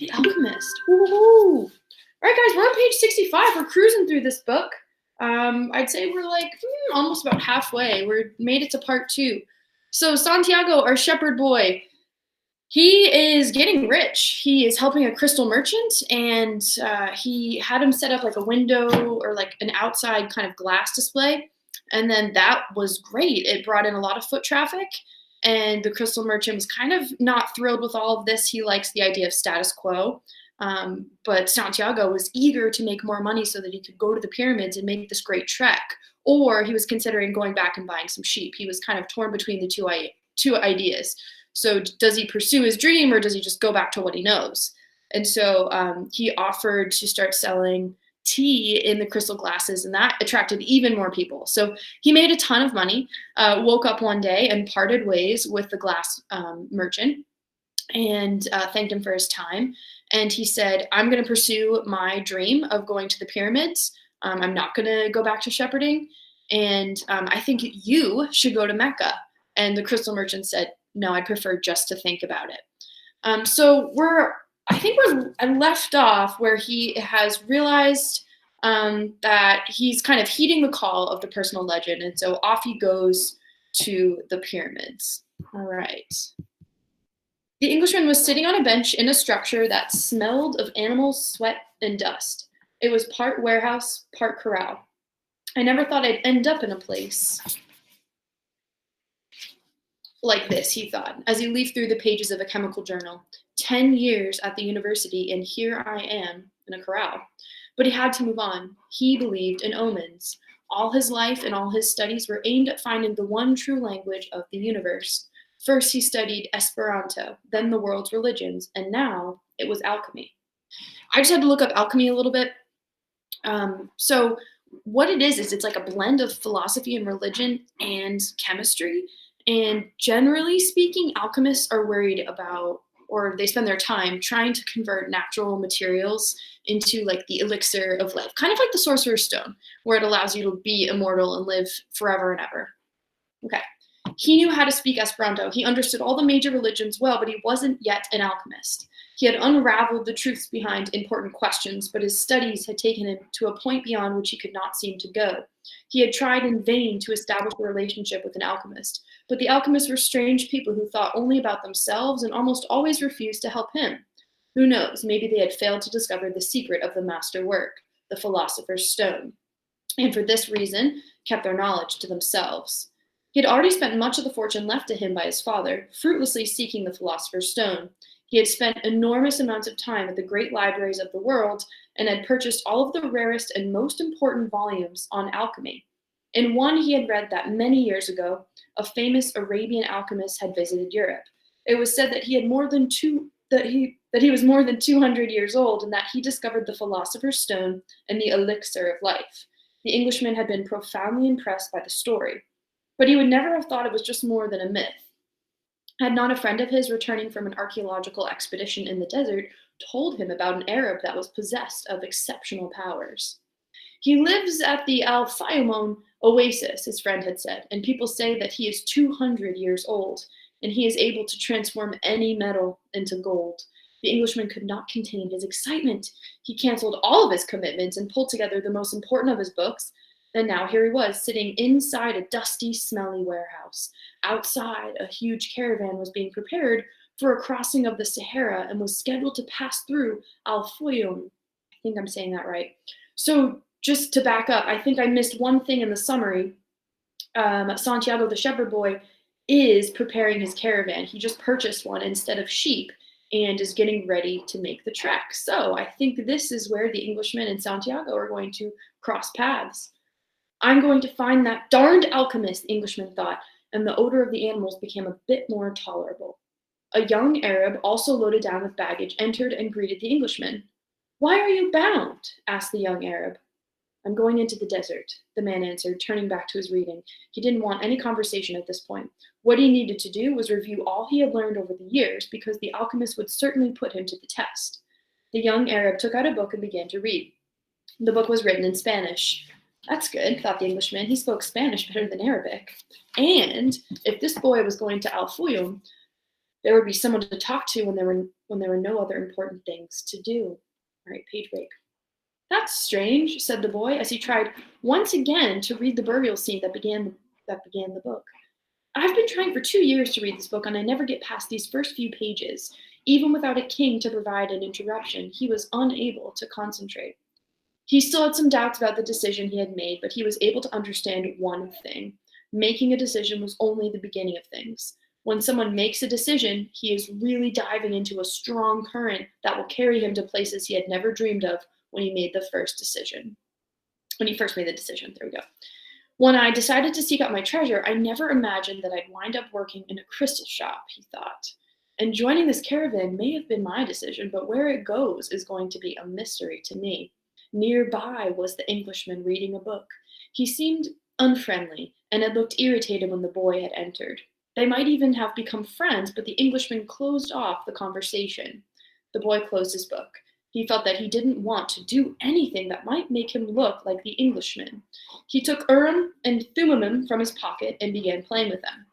The Alchemist. Woohoo! All right, guys, we're on page 65. We're cruising through this book. I'd say we're like almost about halfway. We're made it to part 2. So Santiago, our shepherd boy, he is getting rich. He is helping a crystal merchant, and he had him set up like a window or like an outside kind of glass display. And then that was great. It brought in a lot of foot traffic, and the crystal merchant was kind of not thrilled with all of this. He likes the idea of status quo. But Santiago was eager to make more money so that he could go to the pyramids and make this great trek. Or he was considering going back and buying some sheep. He was kind of torn between the two ideas. So does he pursue his dream, or does he just go back to what he knows? And so he offered to start selling tea in the crystal glasses, and that attracted even more people. So he made a ton of money, woke up one day and parted ways with the glass merchant, and thanked him for his time. And he said, I'm going to pursue my dream of going to the pyramids. I'm not going to go back to shepherding. And I think you should go to Mecca. And the crystal merchant said, no, I'd prefer just to think about it. So I think we're left off where he has realized that he's kind of heeding the call of the personal legend. And so off he goes to the pyramids. All right. The Englishman was sitting on a bench in a structure that smelled of animals, sweat, and dust. It was part warehouse, part corral. I never thought I'd end up in a place like this, he thought, as he leafed through the pages of a chemical journal. 10 years at the university, and here I am in a corral. But he had to move on. He believed in omens. All his life and all his studies were aimed at finding the one true language of the universe. First, he studied Esperanto, then the world's religions, and now it was alchemy. I just had to look up alchemy a little bit. So what it is it's like a blend of philosophy and religion and chemistry. And generally speaking, alchemists are worried about, or they spend their time trying to convert natural materials into like the elixir of life, kind of like the Sorcerer's Stone, where it allows you to be immortal and live forever and ever. Okay. He knew how to speak Esperanto. He understood all the major religions well, but he wasn't yet an alchemist. He had unraveled the truths behind important questions, but his studies had taken him to a point beyond which he could not seem to go. He had tried in vain to establish a relationship with an alchemist, but the alchemists were strange people who thought only about themselves and almost always refused to help him. Who knows, maybe they had failed to discover the secret of the master work, the Philosopher's Stone, and for this reason kept their knowledge to themselves. He had already spent much of the fortune left to him by his father, fruitlessly seeking the Philosopher's Stone. He had spent enormous amounts of time at the great libraries of the world and had purchased all of the rarest and most important volumes on alchemy. In one he had read that many years ago, a famous Arabian alchemist had visited Europe. It was said that he was more than 200 years old, and that he discovered the Philosopher's Stone and the elixir of life. The Englishman had been profoundly impressed by the story, but he would never have thought it was just more than a myth. Had not a friend of his returning from an archaeological expedition in the desert told him about an Arab that was possessed of exceptional powers. He lives at the Al Fayoum oasis, his friend had said, and people say that he is 200 years old, and he is able to transform any metal into gold. The Englishman could not contain his excitement. He canceled all of his commitments and pulled together the most important of his books. And now here he was, sitting inside a dusty, smelly warehouse. Outside, a huge caravan was being prepared for a crossing of the Sahara and was scheduled to pass through Al Fayoum. I think I'm saying that right. So just to back up, I think I missed one thing in the summary. Santiago, the shepherd boy, is preparing his caravan. He just purchased one instead of sheep and is getting ready to make the trek. So I think this is where the Englishman and Santiago are going to cross paths. I'm going to find that darned alchemist, the Englishman thought, and the odor of the animals became a bit more tolerable. A young Arab, also loaded down with baggage, entered and greeted the Englishman. Why are you bound? Asked the young Arab. I'm going into the desert, the man answered, turning back to his reading. He didn't want any conversation at this point. What he needed to do was review all he had learned over the years, because the alchemist would certainly put him to the test. The young Arab took out a book and began to read. The book was written in Spanish. That's good, thought the Englishman. He spoke Spanish better than Arabic. And if this boy was going to Al Fayoum, There would be someone to talk to when there were no other important things to do. All right, page break. That's strange, said the boy as he tried once again to read the burial scene that began the book. I've been trying for 2 years to read this book, and I never get past these first few pages. Even without a king to provide an interruption, he was unable to concentrate. He still had some doubts about the decision he had made, but he was able to understand one thing. Making a decision was only the beginning of things. When someone makes a decision, he is really diving into a strong current that will carry him to places he had never dreamed of when he made the first decision. When he first made the decision, there we go. When I decided to seek out my treasure, I never imagined that I'd wind up working in a crystal shop, he thought. And joining this caravan may have been my decision, but where it goes is going to be a mystery to me. Nearby was the Englishman reading a book. He seemed unfriendly and had looked irritated when the boy had entered. They might even have become friends, but the Englishman closed off the conversation. The boy closed his book. He felt that he didn't want to do anything that might make him look like the Englishman. He took Urim and Thummim from his pocket and began playing with them.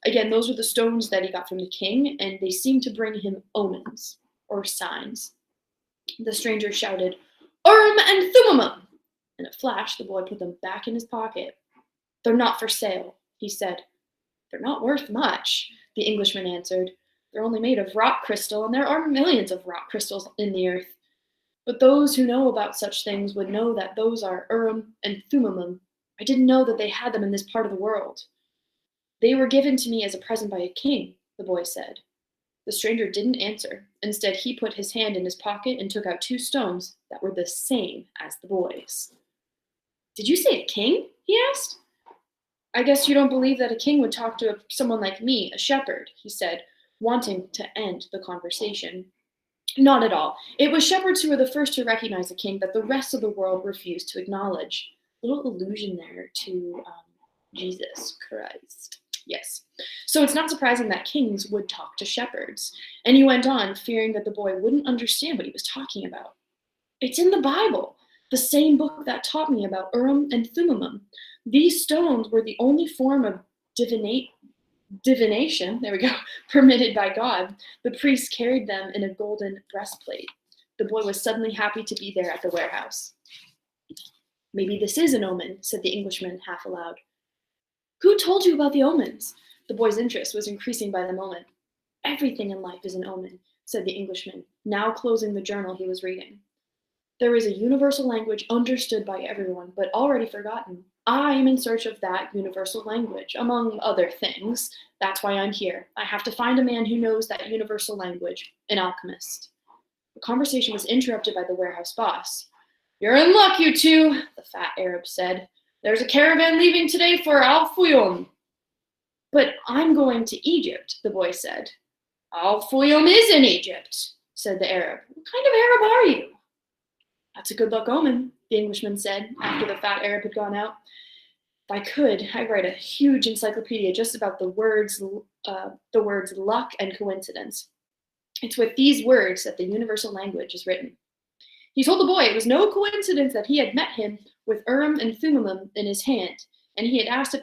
Again, those were the stones that he got from the king, and they seemed to bring him omens, or signs. The stranger shouted, Urim and Thummim! In a flash, the boy put them back in his pocket. They're not for sale, he said. They're not worth much, the Englishman answered. They're only made of rock crystal, and there are millions of rock crystals in the earth. But those who know about such things would know that those are Urim and Thummim. I didn't know that they had them in this part of the world. They were given to me as a present by a king, the boy said. The stranger didn't answer. Instead, he put his hand in his pocket and took out 2 stones that were the same as the boy's. Did you say a king? He asked. I guess you don't believe that a king would talk to someone like me, a shepherd, he said, wanting to end the conversation. Not at all. It was shepherds who were the first to recognize a king that the rest of the world refused to acknowledge. Little allusion there to Jesus Christ. Yes. So it's not surprising that kings would talk to shepherds. And he went on, fearing that the boy wouldn't understand what he was talking about. It's in the Bible, the same book that taught me about Urim and Thummim. These stones were the only form of divination, there we go, permitted by God. The priest carried them in a golden breastplate. The boy was suddenly happy to be there at the warehouse. Maybe this is an omen, said the Englishman half aloud. Who told you about the omens? The boy's interest was increasing by the moment. Everything in life is an omen, said the Englishman, now closing the journal he was reading. There is a universal language understood by everyone, but already forgotten. I am in search of that universal language, among other things. That's why I'm here. I have to find a man who knows that universal language, an alchemist. The conversation was interrupted by the warehouse boss. You're in luck, you two, the fat Arab said. There's a caravan leaving today for Al-Fuyum. But I'm going to Egypt, the boy said. Al-Fuyum is in Egypt, said the Arab. What kind of Arab are you? That's a good luck omen, the Englishman said after the fat Arab had gone out. If I could, I'd write a huge encyclopedia just about the words luck and coincidence. It's with these words that the universal language is written. He told the boy it was no coincidence that he had met him with Urim and Thummim in his hand, and he asked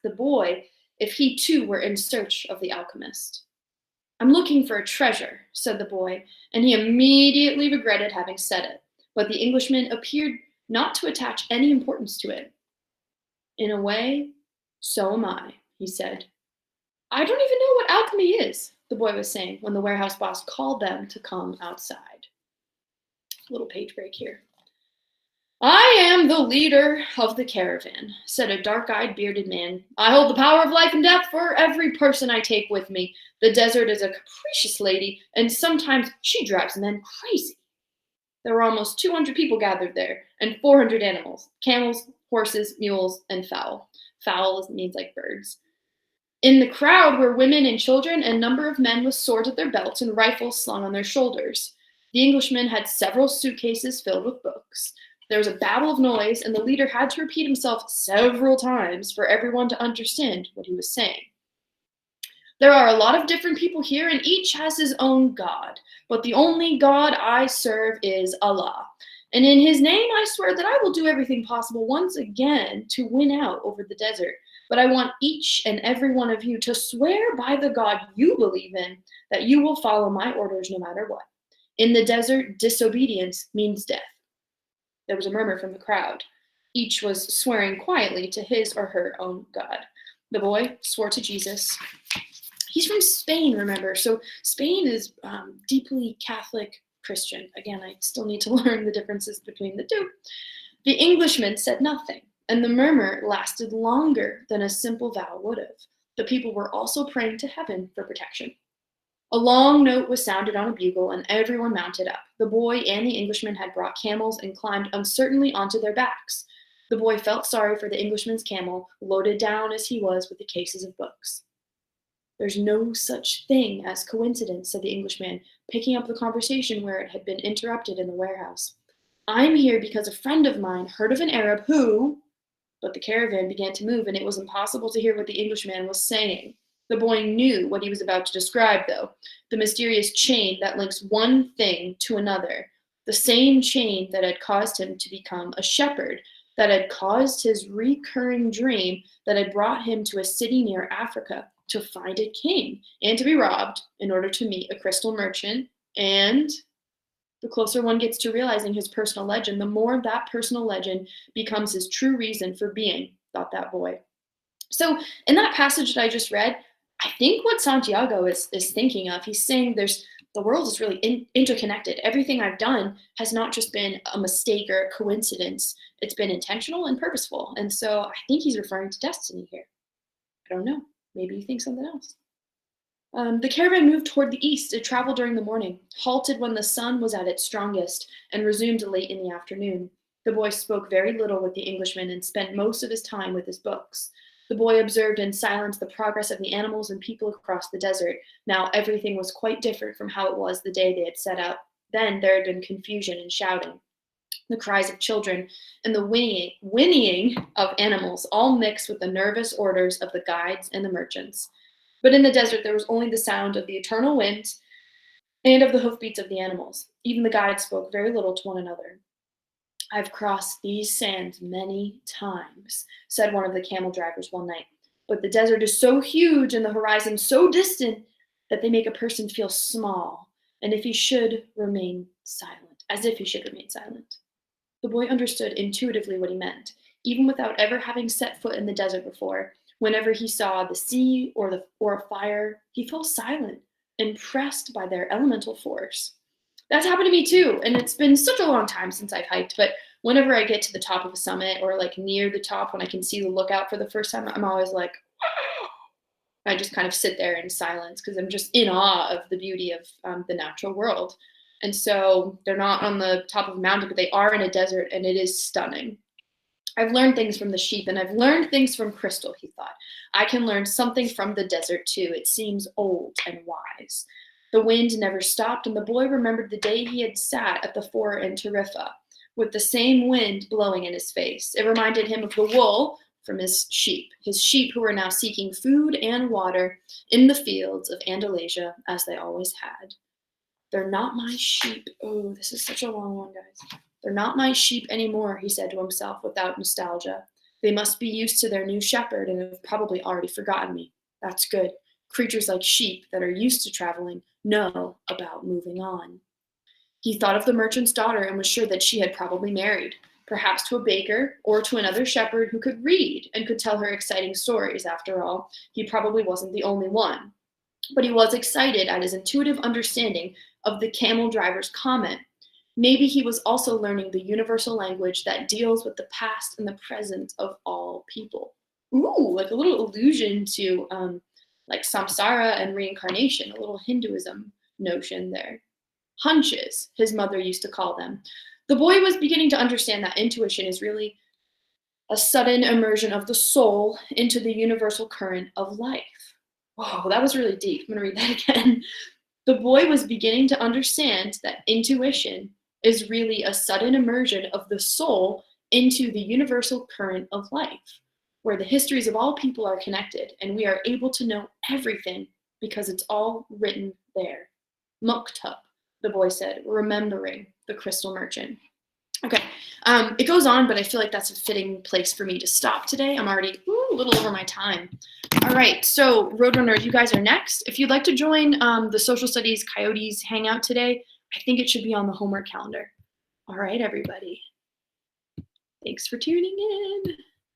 the boy if he too were in search of the alchemist. I'm looking for a treasure, said the boy, and he immediately regretted having said it. But the Englishman appeared not to attach any importance to it. In a way, so am I, he said. I don't even know what alchemy is, the boy was saying when the warehouse boss called them to come outside. Little page break here. I am the leader of the caravan, said a dark-eyed, bearded man. I hold the power of life and death for every person I take with me. The desert is a capricious lady, and sometimes she drives men crazy. There were almost 200 people gathered there, and 400 animals, camels, horses, mules, and fowl. Fowl means like birds. In the crowd were women and children, and a number of men with swords at their belts and rifles slung on their shoulders. The Englishman had several suitcases filled with books. There was a babble of noise, and the leader had to repeat himself several times for everyone to understand what he was saying. There are a lot of different people here, and each has his own God. But the only God I serve is Allah. And in his name I swear that I will do everything possible once again to win out over the desert. But I want each and every one of you to swear by the God you believe in that you will follow my orders no matter what. In the desert, disobedience means death. There was a murmur from the crowd. Each was swearing quietly to his or her own God. The boy swore to Jesus. He's from Spain, remember? So Spain is deeply Catholic Christian. Again, I still need to learn the differences between the two. The Englishman said nothing, and the murmur lasted longer than a simple vow would have. The people were also praying to heaven for protection. A long note was sounded on a bugle, and everyone mounted up. The boy and the Englishman had brought camels and climbed uncertainly onto their backs. The boy felt sorry for the Englishman's camel, loaded down as he was with the cases of books. There's no such thing as coincidence, said the Englishman, picking up the conversation where it had been interrupted in the warehouse. I'm here because a friend of mine heard of an Arab who... But the caravan began to move, and it was impossible to hear what the Englishman was saying. The boy knew what he was about to describe, though, the mysterious chain that links one thing to another, the same chain that had caused him to become a shepherd, that had caused his recurring dream, that had brought him to a city near Africa to find a king and to be robbed in order to meet a crystal merchant. And the closer one gets to realizing his personal legend, the more that personal legend becomes his true reason for being, thought that boy. So in that passage that I just read, I think what Santiago is thinking of, he's saying the world is really interconnected. Everything I've done has not just been a mistake or a coincidence. It's been intentional and purposeful. And so I think he's referring to destiny here. I don't know. Maybe you think something else. The caravan moved toward the east. It traveled during the morning, halted when the sun was at its strongest, and resumed late in the afternoon. The boy spoke very little with the Englishman and spent most of his time with his books. The boy observed in silence the progress of the animals and people across the desert. Now everything was quite different from how it was the day they had set out. Then there had been confusion and shouting, the cries of children, and the whinnying of animals, all mixed with the nervous orders of the guides and the merchants. But in the desert there was only the sound of the eternal wind and of the hoofbeats of the animals. Even the guides spoke very little to one another. I've crossed these sands many times, said one of the camel drivers one night. But the desert is so huge and the horizon so distant that they make a person feel small, and if he should remain silent, as if he should remain silent. The boy understood intuitively what he meant, even without ever having set foot in the desert before. Whenever he saw the sea or a fire, he fell silent, impressed by their elemental force. That's happened to me too, and it's been such a long time since I've hiked, but whenever I get to the top of a summit or like near the top when I can see the lookout for the first time, I'm always like, wow. I just kind of sit there in silence because I'm just in awe of the beauty of the natural world. And so they're not on the top of a mountain, but they are in a desert, and it is stunning. I've learned things from the sheep, and I've learned things from Crystal, he thought. I can learn something from the desert, too. It seems old and wise. The wind never stopped, and the boy remembered the day he had sat at the fort in Tarifa, with the same wind blowing in his face. It reminded him of the wool from his sheep who were now seeking food and water in the fields of Andalusia, as they always had. They're not my sheep. Oh, this is such a long one, guys. They're not my sheep anymore, he said to himself without nostalgia. They must be used to their new shepherd and have probably already forgotten me. That's good. Creatures like sheep that are used to traveling know about moving on. He thought of the merchant's daughter and was sure that she had probably married, perhaps to a baker or to another shepherd who could read and could tell her exciting stories. After all, he probably wasn't the only one. But he was excited at his intuitive understanding of the camel driver's comment. Maybe he was also learning the universal language that deals with the past and the present of all people. Ooh, like a little allusion to like samsara and reincarnation, a little Hinduism notion there. Hunches, his mother used to call them. The boy was beginning to understand that intuition is really a sudden immersion of the soul into the universal current of life. Whoa, that was really deep. I'm going to read that again. The boy was beginning to understand that intuition is really a sudden immersion of the soul into the universal current of life, where the histories of all people are connected, and we are able to know everything because it's all written there. Muktub, the boy said, remembering the crystal merchant. Okay, it goes on, but I feel like that's a fitting place for me to stop today. I'm already a little over my time. All right, so Roadrunner, you guys are next. If you'd like to join the Social Studies Coyotes hangout today, I think it should be on the homework calendar. All right, everybody. Thanks for tuning in.